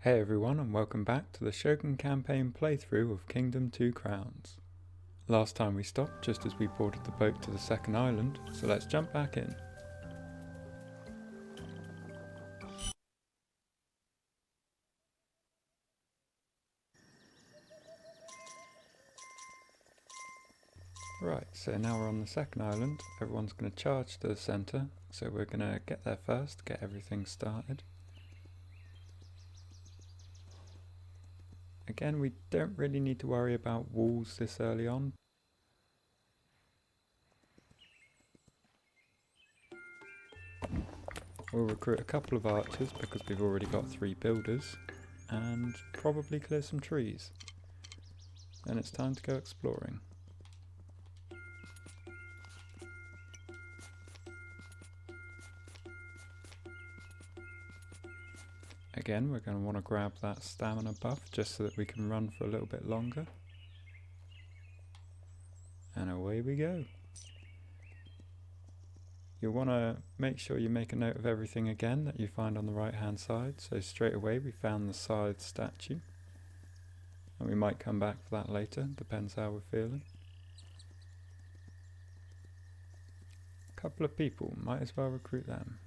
Hey everyone, and welcome back to the Shogun campaign playthrough of Kingdom Two Crowns. Last time we stopped just as we boarded the boat to the second island, so let's jump back in. Right, so now we're on the second island. Everyone's going to charge to the centre, so we're going to get there first, get everything started. Again, we don't really need to worry about walls this early on. We'll recruit a couple of archers because we've already got 3 builders, and probably clear some trees. Then it's time to go exploring. Again, we're going to want to grab that stamina buff just so that we can run for a little bit longer. And away we go. You'll want to make sure you make a note of everything again that you find on the right hand side. So straight away we found the scythe statue. And we might come back for that later, depends how we're feeling. A couple of people, might as well recruit them.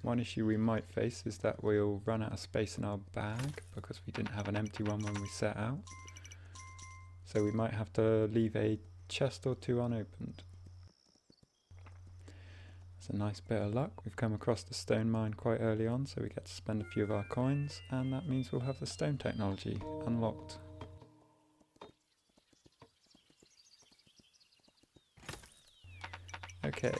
One issue we might face is that we'll run out of space in our bag because we didn't have an empty one when we set out. So we might have to leave a chest or 2 unopened. It's a nice bit of luck. We've come across the stone mine quite early on, so we get to spend a few of our coins, and that means we'll have the stone technology unlocked. Okay.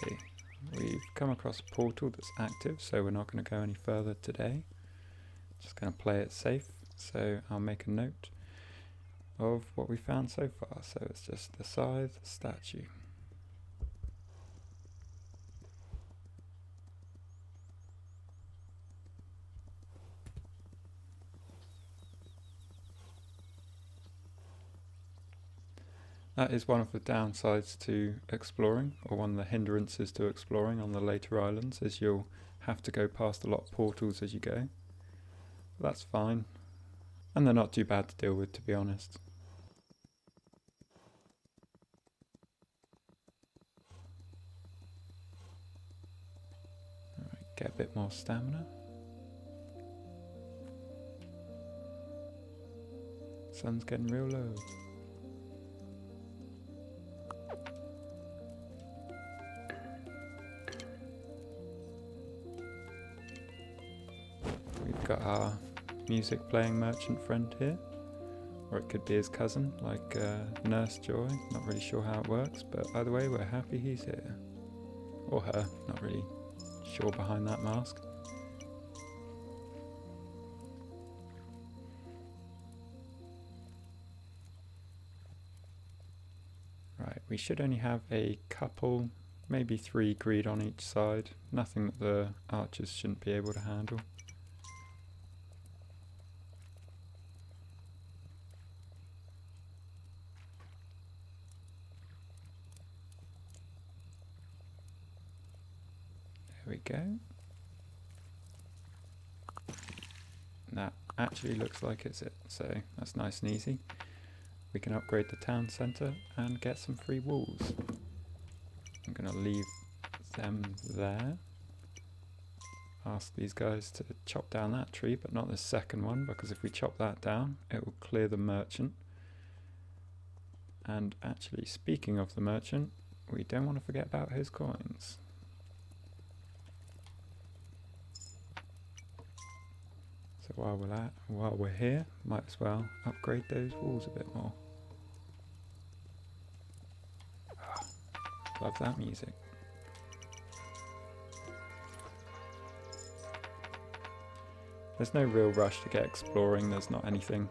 We've come across a portal that's active, so we're not going to go any further today. Just going to play it safe, so I'll make a note of what we found so far. So it's just the scythe statue. That is one of the downsides to exploring, or one of the hindrances to exploring on the later islands, is you'll have to go past a lot of portals as you go. But that's fine, and they're not too bad to deal with, to be honest. Alright, get a bit more stamina. Sun's getting real low. Got our music playing merchant friend here, or it could be his cousin, like Nurse Joy. Not really sure how it works, but either way we're happy he's here. Or her, not really sure behind that mask. Right, we should only have a couple, maybe 3 greed on each side. Nothing that the archers shouldn't be able to handle. There we go. That actually looks like it's it, so that's nice and easy. We can upgrade the town centre and get some free walls. I'm going to leave them there. Ask these guys to chop down that tree, but not the second one, because if we chop that down, it will clear the merchant. And actually, speaking of the merchant, we don't want to forget about his coins. So while we're here, might as well upgrade those walls a bit more. Oh, love that music. There's no real rush to get exploring. There's not anything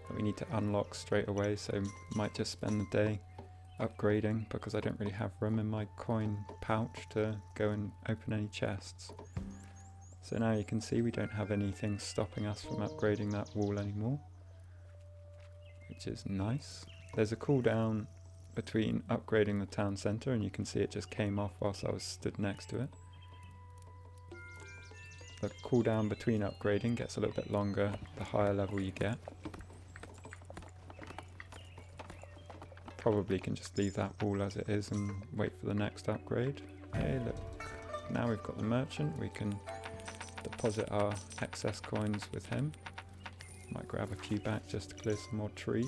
that we need to unlock straight away, so might just spend the day upgrading because I don't really have room in my coin pouch to go and open any chests. So now you can see we don't have anything stopping us from upgrading that wall anymore, which is nice. There's a cooldown between upgrading the town centre, and you can see it just came off whilst I was stood next to it. the cooldown between upgrading gets a little bit longer the higher level you get. Probably can just leave that all as it is and wait for the next upgrade. Hey, look. Now we've got the merchant, we can deposit our excess coins with him. Might grab a few back just to clear some more trees.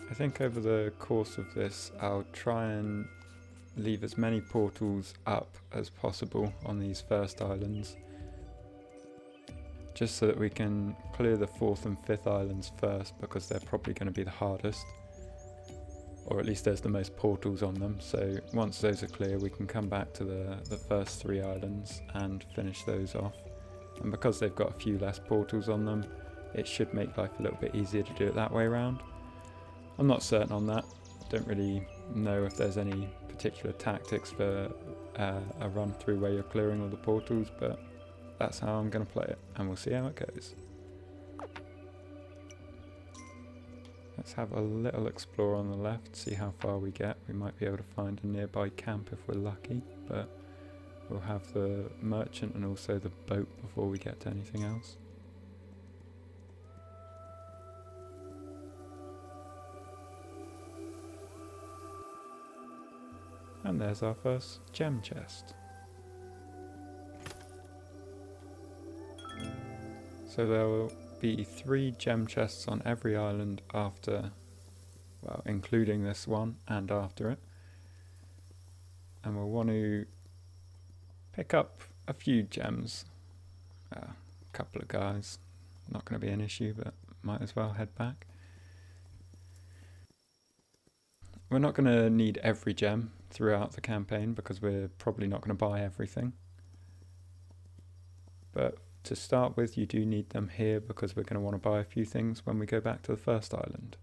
I think over the course of this I'll try and leave as many portals up as possible on these first islands, just so that we can clear the 4th and 5th islands first, because they're probably going to be the hardest, or at least there's the most portals on them. So once those are clear we can come back to the first 3 islands and finish those off, and because they've got a few less portals on them it should make life a little bit easier to do it that way around. I'm not certain on that, don't really know if there's any particular tactics for a run through where you're clearing all the portals, but that's how I'm going to play it, and we'll see how it goes. Let's have a little explore on the left, see how far we get. We might be able to find a nearby camp if we're lucky, but we'll have the merchant and also the boat before we get to anything else. And there's our first gem chest. So there will be 3 gem chests on every island after, well, including this one and after it. And we'll want to pick up a few gems, a couple of guys, not going to be an issue, but might as well head back. We're not going to need every gem throughout the campaign because we're probably not going to buy everything. But to start with, you do need them here because we're going to want to buy a few things when we go back to the first island.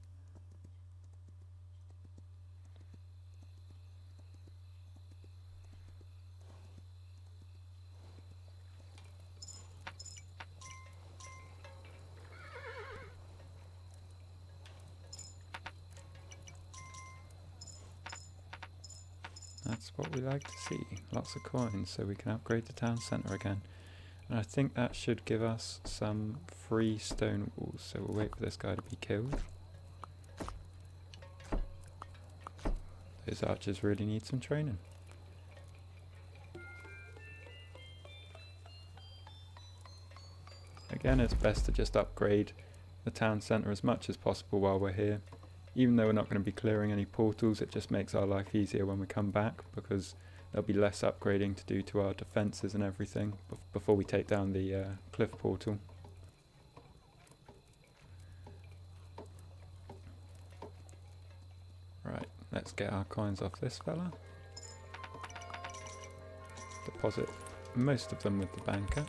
That's what we like to see, lots of coins so we can upgrade the town centre again. And I think that should give us some free stone walls, so we'll wait for this guy to be killed. Those archers really need some training. Again, it's best to just upgrade the town centre as much as possible while we're here. Even though we're not going to be clearing any portals, it just makes our life easier when we come back, because there'll be less upgrading to do to our defences and everything before we take down the cliff portal. Right, let's get our coins off this fella. Deposit most of them with the banker.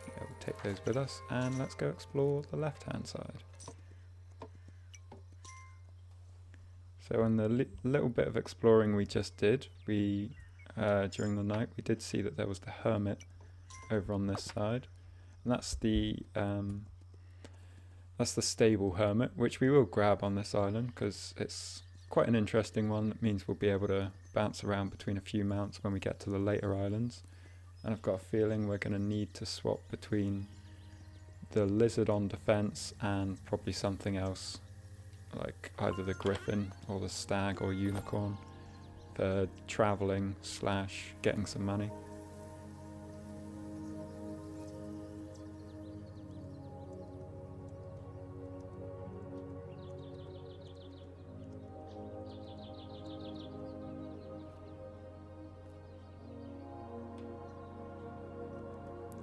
Yeah, we'll take those with us, and let's go explore the left hand side. So in the little bit of exploring we just did, during the night, we did see that there was the hermit over on this side, and that's the stable hermit, which we will grab on this island because it's quite an interesting one. That means we'll be able to bounce around between a few mounts when we get to the later islands, and I've got a feeling we're going to need to swap between the lizard on defense and probably something else, like either the griffin or the stag or unicorn, for travelling / getting some money.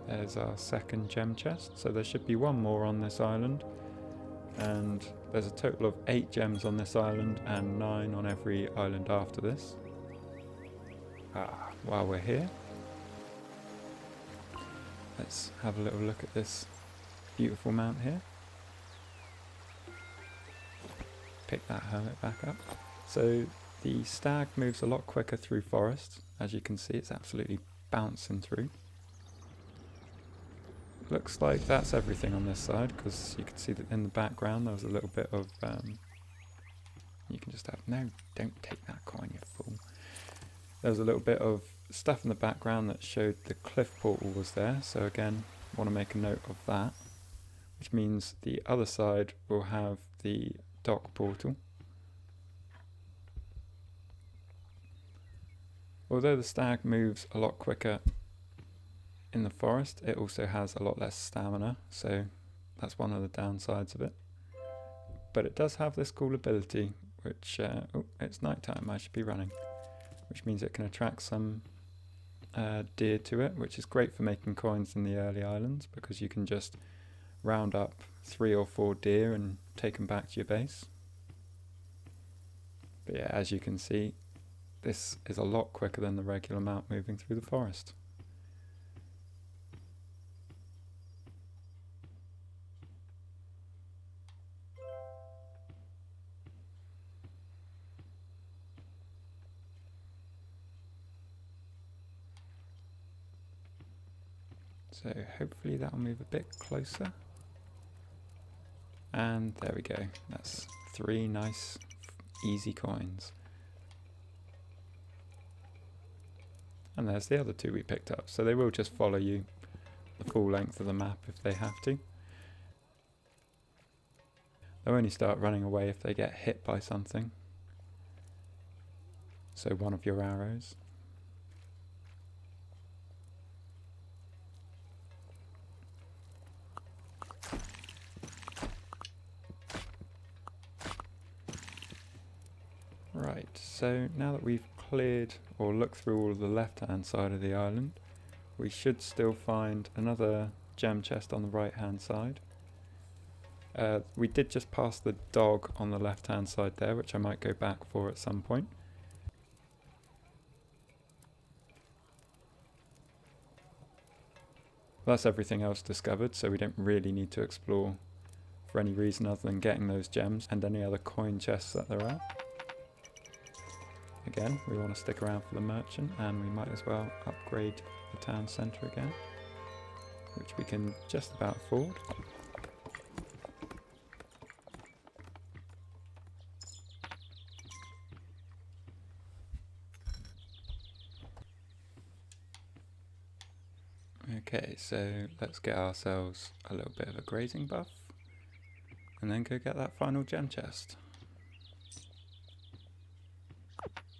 There's our second gem chest, so there should be one more on this island. And there's a total of 8 gems on this island and 9 on every island after this. While we're here, let's have a little look at this beautiful mount here. Pick that hermit back up. So The stag moves a lot quicker through forest. As you can see, it's absolutely bouncing through. Looks like that's everything on this side, because you can see that in the background there was a little bit of... you can just have... No, don't take that coin, you fool. There was a little bit of stuff in the background that showed the cliff portal was there, so again, want to make a note of that. Which means the other side will have the dock portal. Although the stag moves a lot quicker in the forest, it also has a lot less stamina, so that's one of the downsides of it. But it does have this cool ability, which, oh, it's night time, I should be running, which means it can attract some deer to it, which is great for making coins in the early islands, because you can just round up 3 or 4 deer and take them back to your base. But yeah, as you can see, this is a lot quicker than the regular mount moving through the forest. So hopefully that'll move a bit closer. And there we go. That's 3 nice, easy coins. And there's the other 2 we picked up. So they will just follow you the full length of the map if they have to. They'll only start running away if they get hit by something. So one of your arrows. Right, so now that we've cleared or looked through all of the left-hand side of the island, we should still find another gem chest on the right-hand side. We did just pass the dog on the left-hand side there, which I might go back for at some point. That's everything else discovered, so we don't really need to explore for any reason other than getting those gems and any other coin chests that there are. Again, we want to stick around for the merchant, and we might as well upgrade the town centre again, which we can just about afford. Okay, so let's get ourselves a little bit of a grazing buff, and then go get that final gem chest.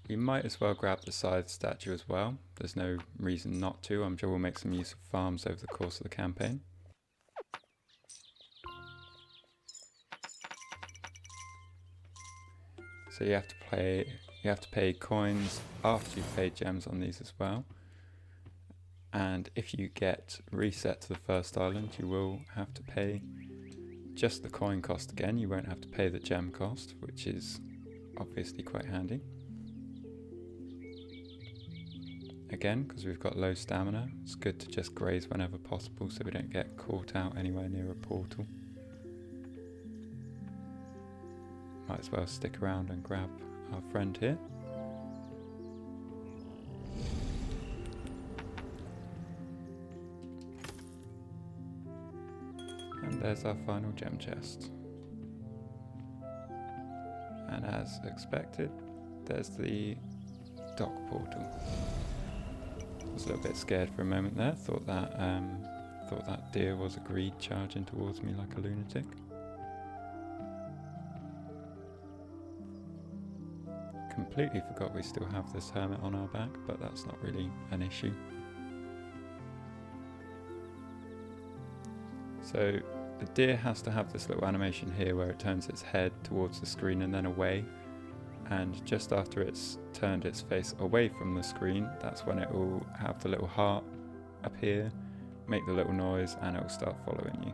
We might as well grab the scythe statue as well. There's no reason not to. I'm sure we'll make some use of farms over the course of the campaign. So you have to pay coins after you've paid gems on these as well. And if you get reset to the first island, you will have to pay just the coin cost again. You won't have to pay the gem cost, which is obviously quite handy. Again, because we've got low stamina, it's good to just graze whenever possible so we don't get caught out anywhere near a portal. Might as well stick around and grab our friend here. And there's our final gem chest. And as expected, there's the dock portal. I was a little bit scared for a moment there. Thought that deer was a greed charging towards me like a lunatic. Completely forgot we still have this hermit on our back, but that's not really an issue. So the deer has to have this little animation here where it turns its head towards the screen and then away. And just after it's turned its face away from the screen, that's when it will have the little heart appear, make the little noise, and it will start following you.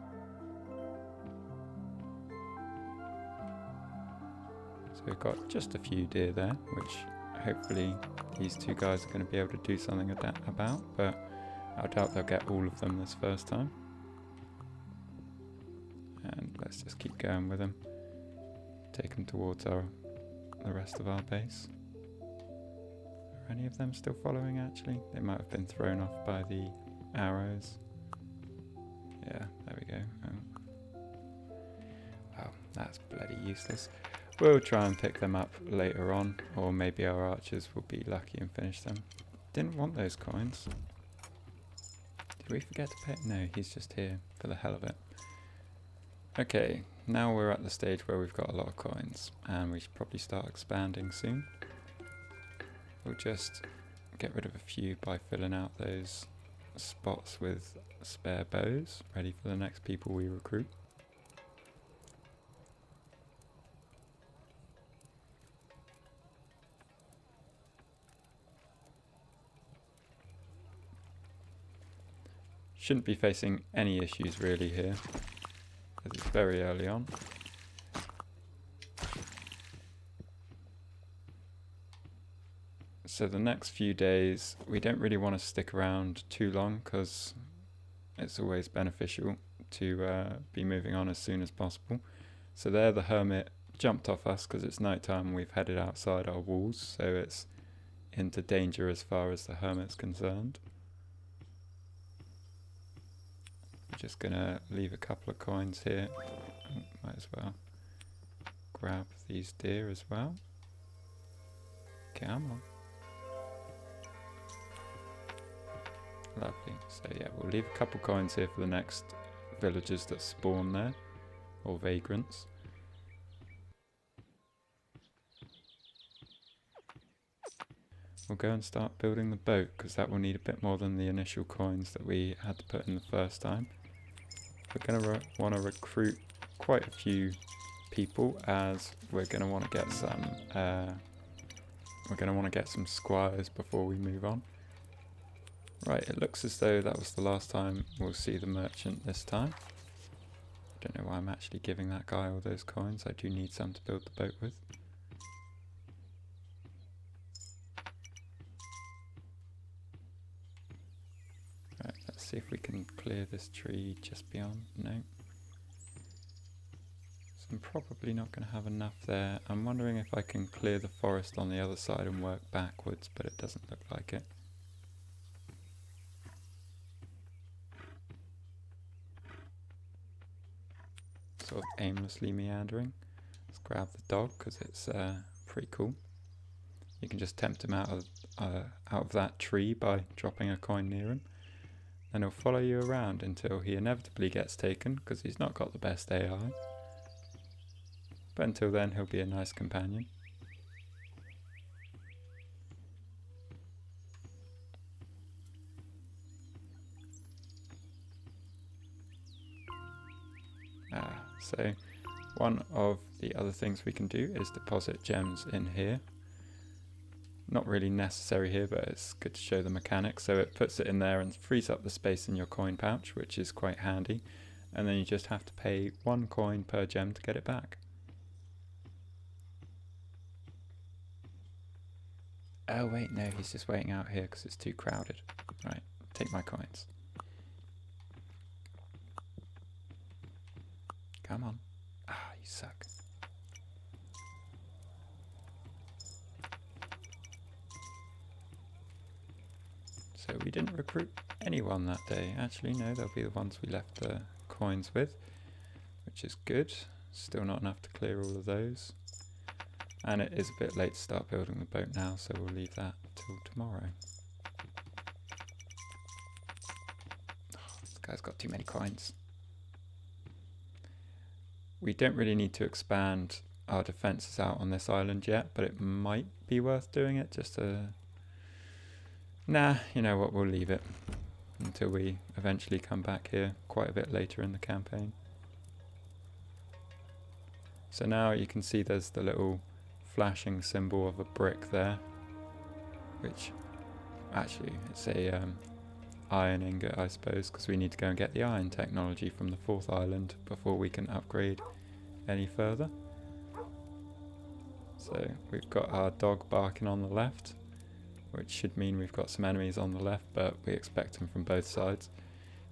So we've got just a few deer there, which hopefully these 2 guys are going to be able to do something about, but I doubt they'll get all of them this first time. And let's just keep going with them, take them towards the rest of our base. Are any of them still following actually? They might have been thrown off by the arrows. Yeah, there we go. Wow, that's bloody useless. We'll try and pick them up later on, or maybe our archers will be lucky and finish them. Didn't want those coins. Did we forget to pay? No, he's just here for the hell of it. Okay, now we're at the stage where we've got a lot of coins, and we should probably start expanding soon. We'll just get rid of a few by filling out those spots with spare bows, ready for the next people we recruit. Shouldn't be facing any issues really here, because it's very early on. So the next few days, we don't really want to stick around too long, because it's always beneficial to be moving on as soon as possible. So there the hermit jumped off us because it's nighttime and we've headed outside our walls, so it's into danger as far as the hermit's concerned. Just gonna leave a couple of coins here. Might as well grab these deer as well. Come on. Lovely. So yeah, we'll leave a couple coins here for the next villagers that spawn there, or vagrants. We'll go and start building the boat, because that will need a bit more than the initial coins that we had to put in the first time. We're going to want to recruit quite a few people, as we're going to want to get some squires before we move on. Right, it looks as though that was the last time we'll see the merchant this time. I don't know why I'm actually giving that guy all those coins. I do need some to build the boat with. Right, let's see if we can clear this tree just beyond. No. So I'm probably not going to have enough there. I'm wondering if I can clear the forest on the other side and work backwards, but it doesn't look like it. Sort of aimlessly meandering. Let's grab the dog because it's pretty cool. You can just tempt him out of that tree by dropping a coin near him. Then he'll follow you around until he inevitably gets taken because he's not got the best AI. But until then he'll be a nice companion. So one of the other things we can do is deposit gems in here. Not really necessary here, but it's good to show the mechanics. So it puts it in there and frees up the space in your coin pouch, which is quite handy. And then you just have to pay 1 coin per gem to get it back. Oh wait, no, he's just waiting out here because it's too crowded. Right, take my coins. Come on. Ah, you suck. So we didn't recruit anyone that day. Actually, no, they'll be the ones we left the coins with, which is good. Still not enough to clear all of those. And it is a bit late to start building the boat now, so we'll leave that till tomorrow. Oh, this guy's got too many coins. We don't really need to expand our defences out on this island yet, but it might be worth doing it just to... Nah, you know what, we'll leave it until we eventually come back here quite a bit later in the campaign. So now you can see there's the little flashing symbol of a brick there, which actually it's a iron ingot, I suppose, because we need to go and get the iron technology from the 4th island before we can upgrade any further. So we've got our dog barking on the left, which should mean we've got some enemies on the left, but we expect them from both sides.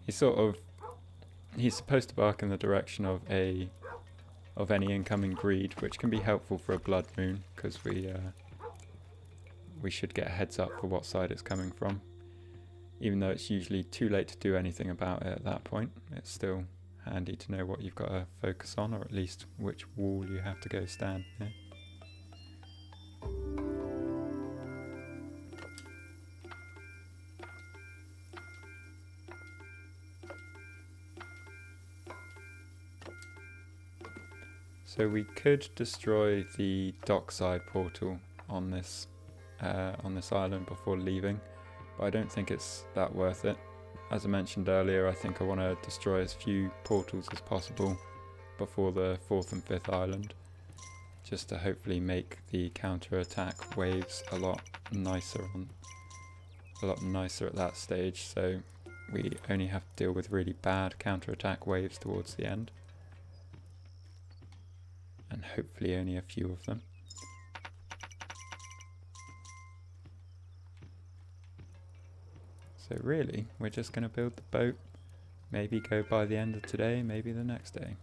He's supposed to bark in the direction of any incoming greed, which can be helpful for a blood moon, because we we should get a heads up for what side it's coming from. Even though it's usually too late to do anything about it at that point, it's still handy to know what you've got to focus on, or at least which wall you have to go stand near. So we could destroy the dockside portal on this island before leaving, but I don't think it's that worth it. As I mentioned earlier, I think I want to destroy as few portals as possible before the 4th and 5th island, just to hopefully make the counter-attack waves a lot nicer at that stage, so we only have to deal with really bad counter-attack waves towards the end. And hopefully only a few of them. So really, we're just going to build the boat, maybe go by the end of today, maybe the next day.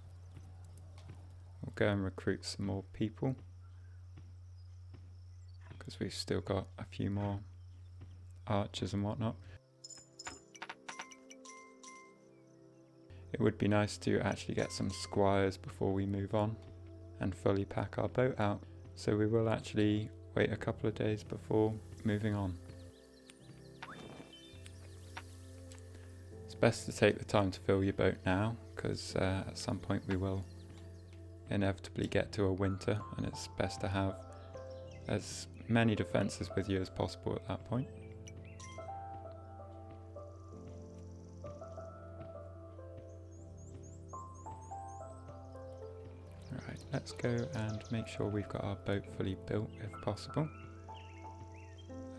We'll go and recruit some more people, because we've still got a few more archers and whatnot. It would be nice to actually get some squires before we move on and fully pack our boat out, so we will actually wait a couple of days before moving on. It's best to take the time to fill your boat now, because at some point we will inevitably get to a winter, and it's best to have as many defences with you as possible at that point. Let's go and make sure we've got our boat fully built if possible.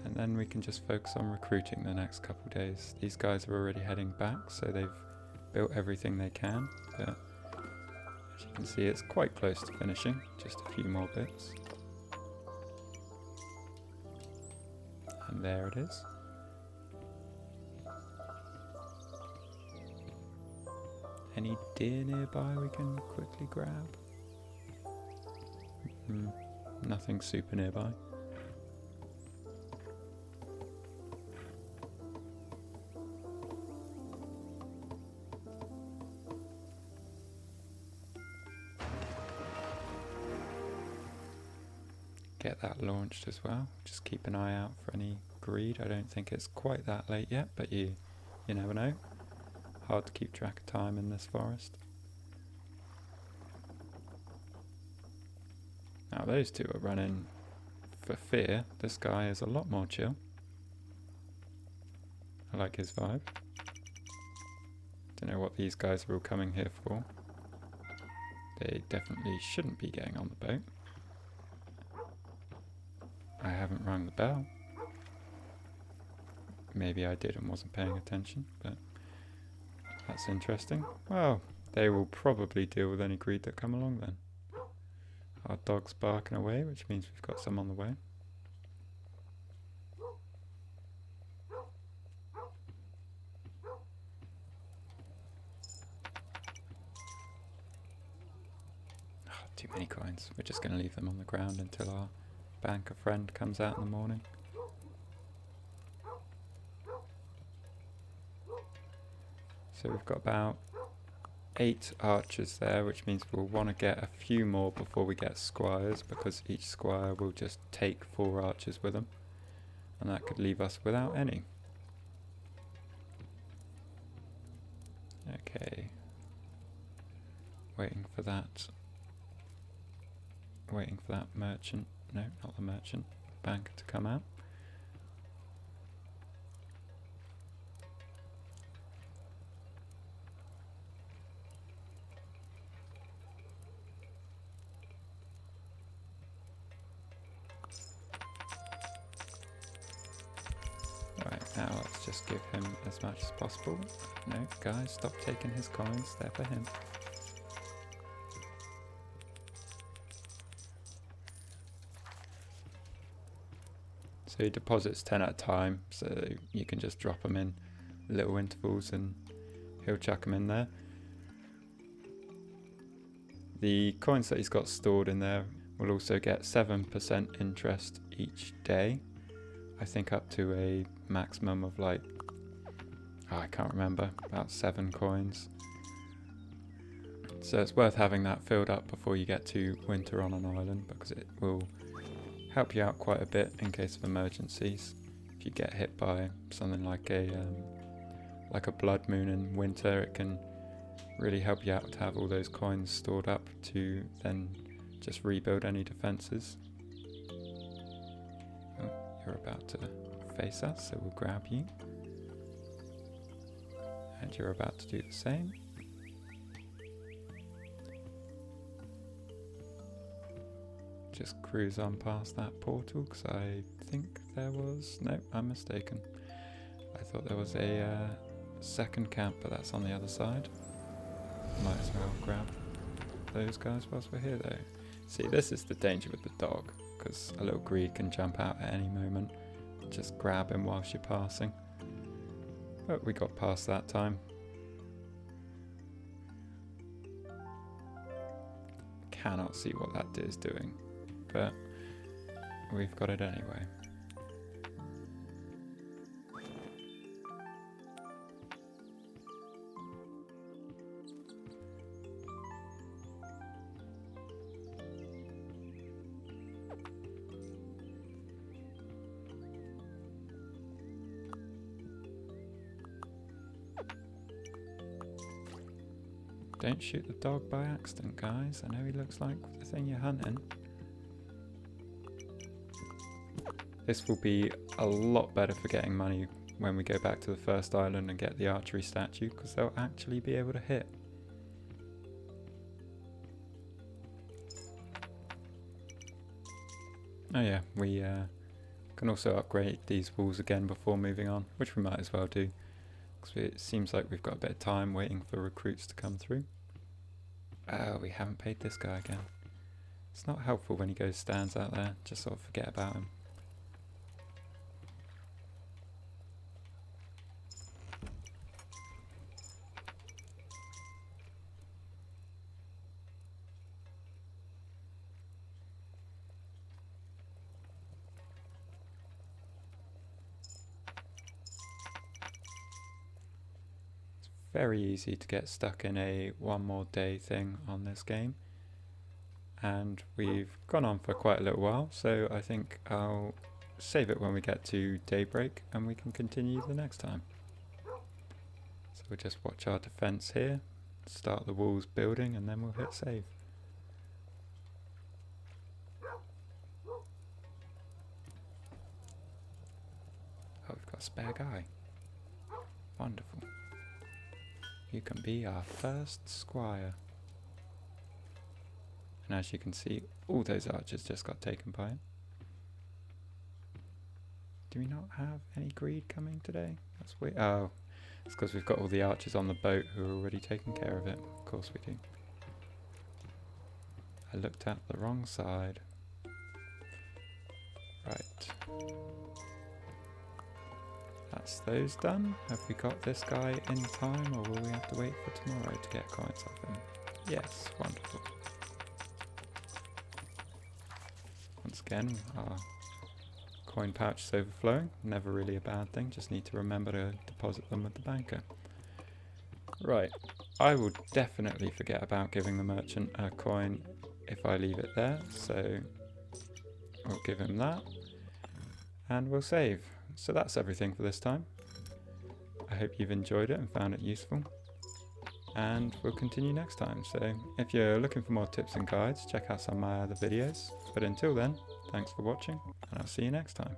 And then we can just focus on recruiting the next couple of days. These guys are already heading back, so they've built everything they can. But as you can see, it's quite close to finishing, just a few more bits. And there it is. Any deer nearby we can quickly grab? Nothing super nearby. Get that launched as well. Just keep an eye out for any greed. I don't think it's quite that late yet, but you never know. Hard to keep track of time in this forest. Now those two are running for fear. This guy is a lot more chill. I like his vibe. Don't know what these guys are all coming here for. They definitely shouldn't be getting on the boat. I haven't rung the bell. Maybe I did and wasn't paying attention, but that's interesting. Well, they will probably deal with any greed that come along then. Our dog's barking away, which means we've got some on the way. Oh, too many coins. We're just going to leave them on the ground until our banker friend comes out in the morning. So we've got about 8 archers there, which means we'll want to get a few more before we get squires, because each squire will just take 4 archers with them, and that could leave us without any. Okay, waiting for that merchant, no, not the merchant, banker to come out. Now let's just give him as much as possible. No, guys, stop taking his coins, they're for him. So he deposits 10 at a time, so you can just drop them in little intervals and he'll chuck them in there. The coins that he's got stored in there will also get 7% interest each day. I think up to a maximum of like, I can't remember, about 7 coins. So it's worth having that filled up before you get to winter on an island, because it will help you out quite a bit in case of emergencies. If you get hit by something like a blood moon in winter, it can really help you out to have all those coins stored up to then just rebuild any defenses. Oh, you're about to face us, so we'll grab you. And you're about to do the same. Just cruise on past that portal, because I think there was... No, I'm mistaken. I thought there was a second camp, but that's on the other side. Might as well grab those guys whilst we're here though. See, this is the danger with the dog, because a little greed can jump out at any moment. Just grab him whilst you're passing. But we got past that time. Cannot see what that is doing, but we've got it anyway. Don't shoot the dog by accident, guys. I know he looks like the thing you're hunting. This will be a lot better for getting money when we go back to the first island and get the archery statue, because they'll actually be able to hit. Oh yeah, we can also upgrade these walls again before moving on, which we might as well do, because it seems like we've got a bit of time waiting for recruits to come through. Oh, we haven't paid this guy again. It's not helpful when he stands out there, just sort of forget about him. Very easy to get stuck in a one more day thing on this game, and we've gone on for quite a little while, so I think I'll save it when we get to daybreak and we can continue the next time. So we'll just watch our defense here, start the walls building, and then we'll hit save. Oh, we've got a spare guy. Wonderful. You can be our first squire. And as you can see, all those archers just got taken by him. Do we not have any greed coming today? That's weird. Oh, it's because we've got all the archers on the boat who are already taking care of it. Of course we do. I looked at the wrong side. Right. That's those done. Have we got this guy in time, or will we have to wait for tomorrow to get coins off him? Yes, wonderful. Once again, our coin pouch is overflowing. Never really a bad thing, just need to remember to deposit them with the banker. Right, I will definitely forget about giving the merchant a coin if I leave it there, so I'll give him that, and we'll save. So that's everything for this time. I hope you've enjoyed it and found it useful, and we'll continue next time. So if you're looking for more tips and guides, check out some of my other videos. But until then, thanks for watching, and I'll see you next time.